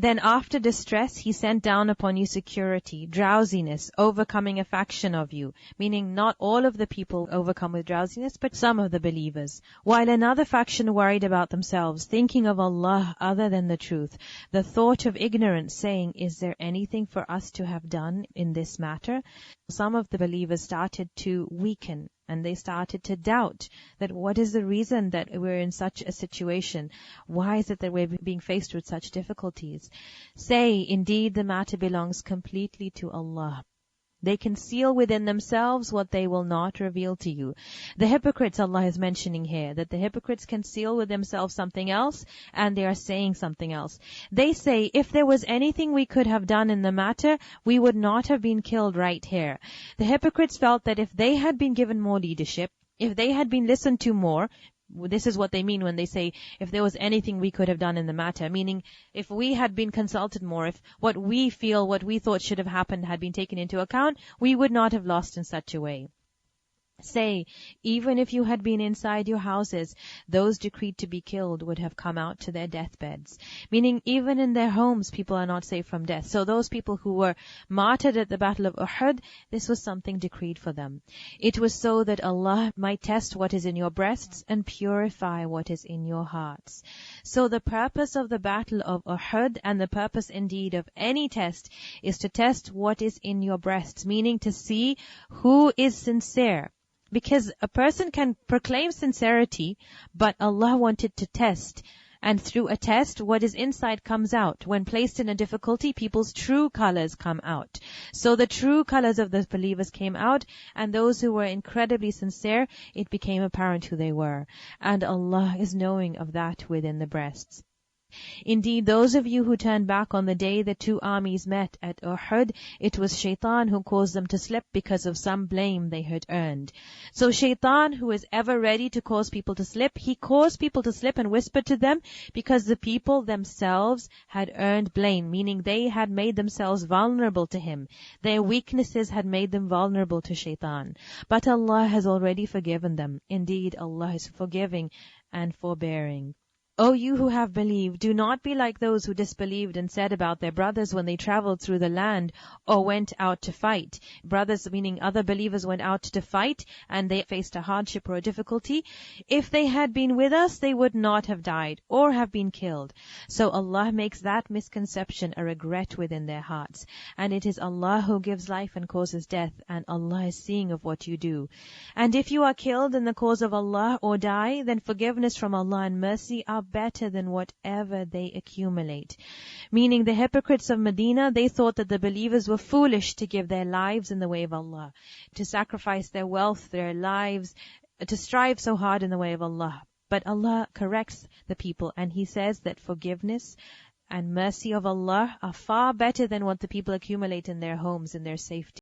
Then after distress, He sent down upon you security, drowsiness, overcoming a faction of you, meaning not all of the people overcome with drowsiness, but some of the believers, while another faction worried about themselves, thinking of Allah other than the truth, the thought of ignorance, saying, is there anything for us to have done in this matter? Some of the believers started to weaken, and they started to doubt that what is the reason that we're in such a situation? Why is it that we're being faced with such difficulties? Say, indeed the matter belongs completely to Allah. They conceal within themselves what they will not reveal to you. The hypocrites Allah is mentioning here, that the hypocrites conceal with themselves something else and they are saying something else. They say, if there was anything we could have done in the matter, we would not have been killed right here. The hypocrites felt that if they had been given more leadership, if they had been listened to more, this is what they mean when they say, if there was anything we could have done in the matter, meaning if we had been consulted more, if what we feel, what we thought should have happened had been taken into account, we would not have lost in such a way. Say, even if you had been inside your houses, those decreed to be killed would have come out to their deathbeds. Meaning, even in their homes, people are not safe from death. So those people who were martyred at the Battle of Uhud, this was something decreed for them. It was so that Allah might test what is in your breasts and purify what is in your hearts. So the purpose of the Battle of Uhud, and the purpose indeed of any test, is to test what is in your breasts, meaning to see who is sincere. Because a person can proclaim sincerity, but Allah wanted to test. And through a test, what is inside comes out. When placed in a difficulty, people's true colors come out. So the true colors of the believers came out, and those who were incredibly sincere, it became apparent who they were. And Allah is knowing of that within the breasts. Indeed, those of you who turned back on the day the two armies met at Uhud, it was Shaitan who caused them to slip because of some blame they had earned. So Shaitan, who is ever ready to cause people to slip, he caused people to slip and whispered to them because the people themselves had earned blame, meaning they had made themselves vulnerable to him. Their weaknesses had made them vulnerable to Shaitan. But Allah has already forgiven them. Indeed, Allah is forgiving and forbearing. O you who have believed, do not be like those who disbelieved and said about their brothers when they traveled through the land or went out to fight. Brothers, meaning other believers, went out to fight and they faced a hardship or a difficulty. If they had been with us, they would not have died or have been killed. So Allah makes that misconception a regret within their hearts. And it is Allah who gives life and causes death, and Allah is seeing of what you do. And if you are killed in the cause of Allah or die, then forgiveness from Allah and mercy are better than whatever they accumulate. Meaning the hypocrites of Medina, they thought that the believers were foolish to give their lives in the way of Allah, to sacrifice their wealth, their lives, to strive so hard in the way of Allah. But Allah corrects the people, and He says that forgiveness and mercy of Allah are far better than what the people accumulate in their homes, in their safety.